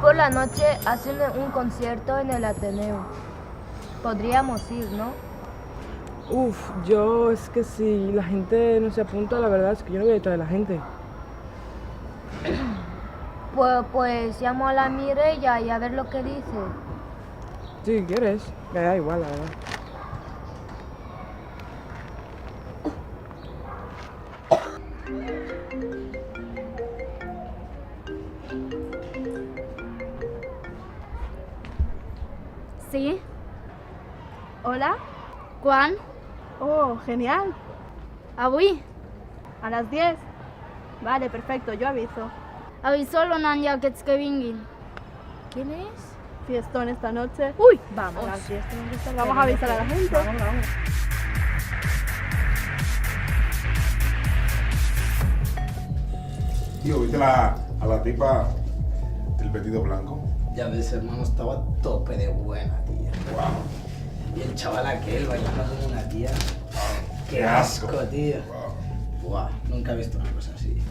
por la noche hacen un concierto en el Ateneo. Podríamos ir, ¿no? Uf, yo es que si la gente no se apunta, la verdad es que yo no voy a detrás de la gente. Pues llamo a la Mireia y a ver lo que dice. Si quieres, me da igual, la verdad. ¿Sí? Hola. Quan? Oh, genial. Avui? A las 10. Vale, perfecto, yo aviso. Avisó-lo ja aquests que vinguin. ¿Quién es? Fiestón esta noche. Uy, Vamos, vamos. a las 10 tenemos que estar. Vamos a avisar a la gente. Vamos. Tío, ¿viste a la tipa del vestido blanco? Ya ves, hermano, estaba a tope de buena, tía. Wow. Y el chaval aquel bailando como una tía. ¡Qué Qué asco, asco. tío! Wow. Buah, nunca he visto una cosa así.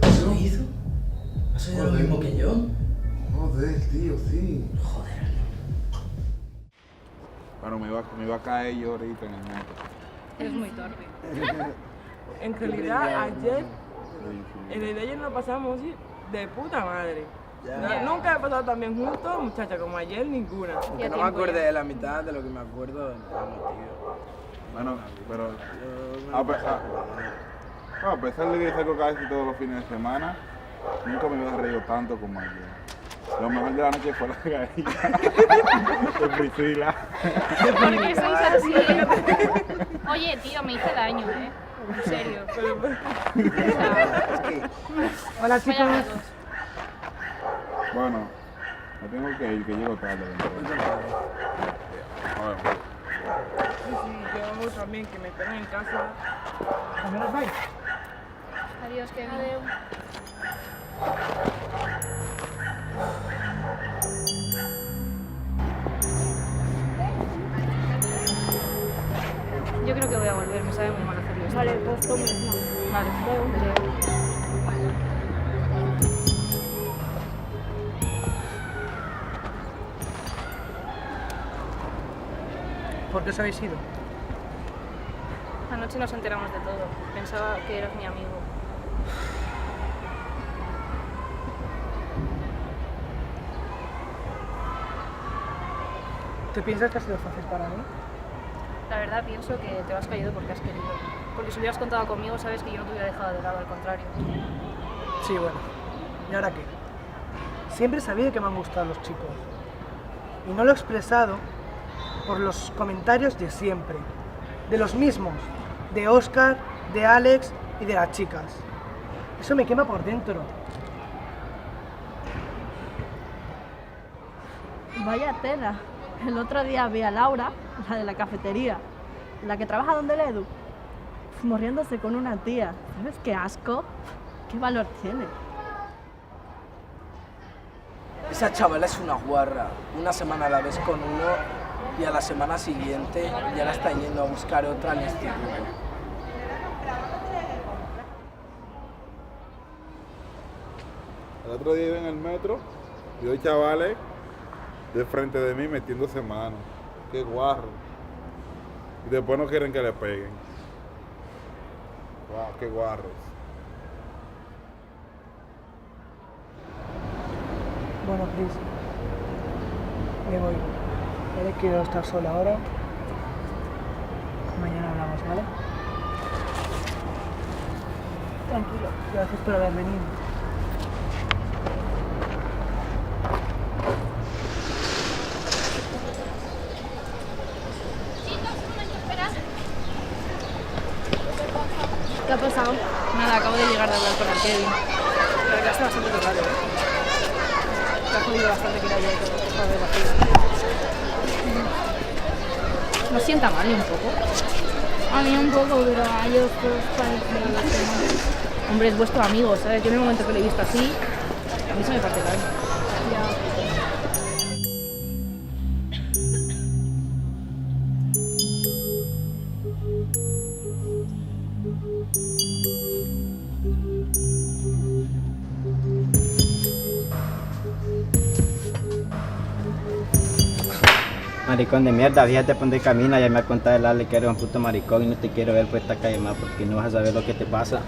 ¿Has oído? ¿Has oído lo mismo que yo? Joder, tío, sí. Joder. Bueno, me iba a caer yo ahorita en el metro. Es muy torpe. En realidad, ayer nos pasamos ¿sí? De puta madre. Nunca he pasado tan bien juntos, muchacha, como ayer, ninguna. Que no me acuerde de la mitad de lo que me acuerdo del plano, tío. Bueno, pero Yo me a lo paso pesar, por a pesar de que salgo casi todos los fines de semana, nunca me había reído tanto como ayer. Lo mejor de la noche fue la caída de Priscila. ¿Por qué sois así? Oye, tío, me hice daño, ¿eh? En serio. Es que Hola, Vaya chicos. amigos. Bueno, me tengo que ir, que llego tarde. Joder. Sí, yo también, que me esperen en casa. ¿A bye? Adiós, Kevin. Yo creo que voy a volver, me sabe muy mal hacerlo esto. Vale, pues tú misma. Vale. ¿Por qué os habéis ido? Anoche nos enteramos de todo. Pensaba que eras mi amigo. ¿Te piensas que ha sido fácil para mí? La verdad pienso que te has caído porque has querido. Porque si hubieras contado conmigo, sabes que yo no te hubiera dejado de lado, al contrario. Sí, bueno. ¿Y ahora qué? Siempre he sabido que me han gustado los chicos. Y no lo he expresado por los comentarios de siempre. De los mismos. De Óscar, de Alex y de las chicas. Eso me quema por dentro. Vaya tela. El otro día vi a Laura, la de la cafetería, la que trabaja donde el Edu, morriéndose con una tía. ¿Sabes qué asco? ¿Qué valor tiene? esa chavala es una guarra. Una semana la ves con uno y a la semana siguiente ya la está yendo a buscar otra al instituto. El otro día iba en el metro y dos chavales de frente de mí metiéndose mano. Qué guarro. Y después no quieren que le peguen. Wow, qué guarros. Bueno, Cris, me voy. Vale, quiero estar sola ahora. Mañana hablamos, ¿vale? Tranquilo. Gracias por haber venido. Chicos, un momento, esperad. ¿Qué ha pasado? Nada, acabo de llegar de hablar con el Kevin. La verdad está bastante raro, ¿eh? Te ha jodido bastante que era yo y todo. Joder, vacío. ¿No sienta mal ni un poco? A mí un poco, pero a ellos pues parece que no. Hombre, es vuestro amigo, ¿sabes? Yo en el momento que lo he visto así, a mí se me parte el alma. Maricón de mierda, fíjate por dónde camina, ya me ha contado el Ale que eres un puto maricón y no te quiero ver por esta calle más porque no vas a saber lo que te pasa.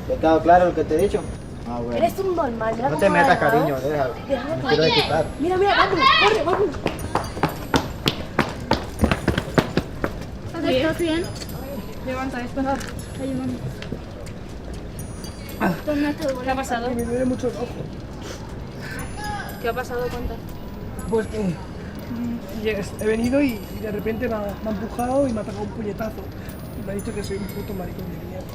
¿Te ha quedado claro lo que te he dicho? Ah, bueno. Eres un normal, mira No cómo te va, metas, ¿no? cariño, déjalo. Me quiero de quitar. Mira, vámonos, corre, vámonos. ¿Estás bien? Levanta, espera. Ayúdame. ¿Qué ha pasado? Me duele mucho el ojo. ¿Qué ha pasado? Cuenta. Pues que he venido y de repente me ha empujado y me ha pegado un puñetazo. Y me ha dicho que soy un puto maricón de mierda.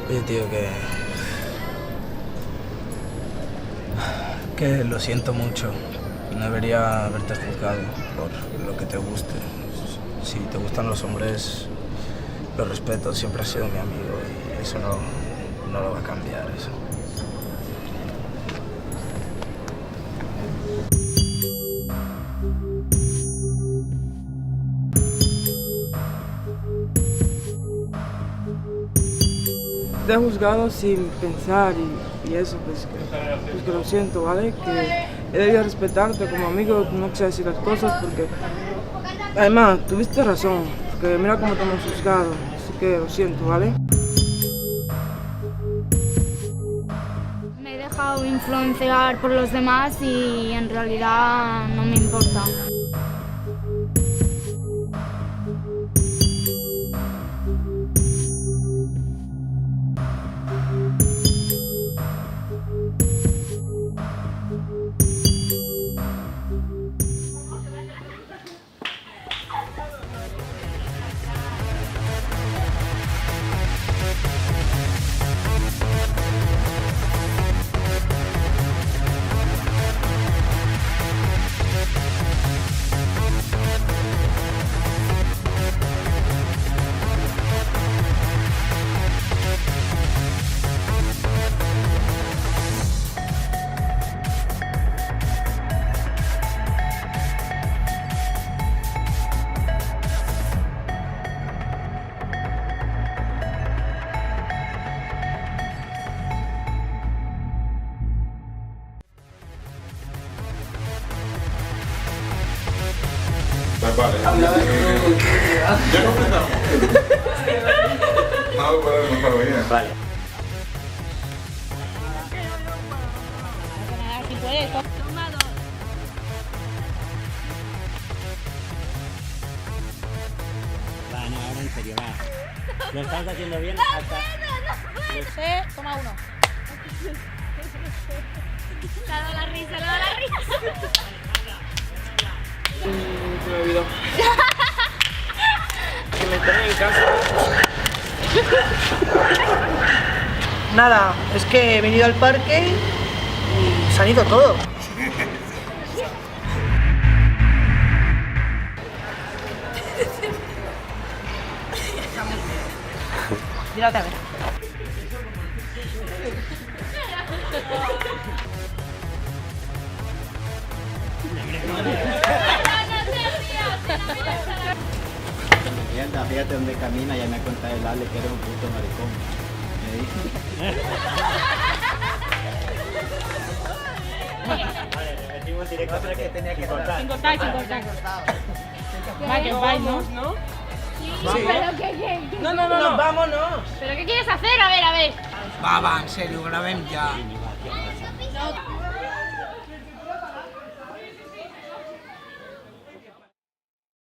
Oye, tío, que lo siento mucho. No debería haberte juzgado por lo que te guste. Si te gustan los hombres, lo respeto. Siempre has sido mi amigo y eso no lo va a cambiar. Eso. Te he juzgado sin pensar y eso, pues que lo siento, ¿vale? Que he debido respetarte como amigo, no quise decir las cosas porque... Además, tuviste razón, porque mira cómo te hemos juzgado, así que lo siento, ¿vale? Me he dejado influenciar por los demás y en realidad no me importa. Vale. ¿Ya completamos? No lo podemos dejar bien. Vale. Va, no, ahora en serio, va. Lo estás haciendo bien hasta... Toma uno. Le ha dado la risa, le ha dado la risa. Se me olvidó. Que me traen en casa. Nada, es que he venido al parque y se han ido todo. Mírate a ver. Mierda, fíjate dónde camina, ya me ha contado el Ale que eres un puto maricón. Vale, repetimos directo porque tenía que cortar. Sin cortar. Va, que vais, ¿no? ¿No? Sí, pero ¿qué? No. ¡Vámonos! ¿Pero qué quieres hacer? A ver. Va, en serio, graben ya. No,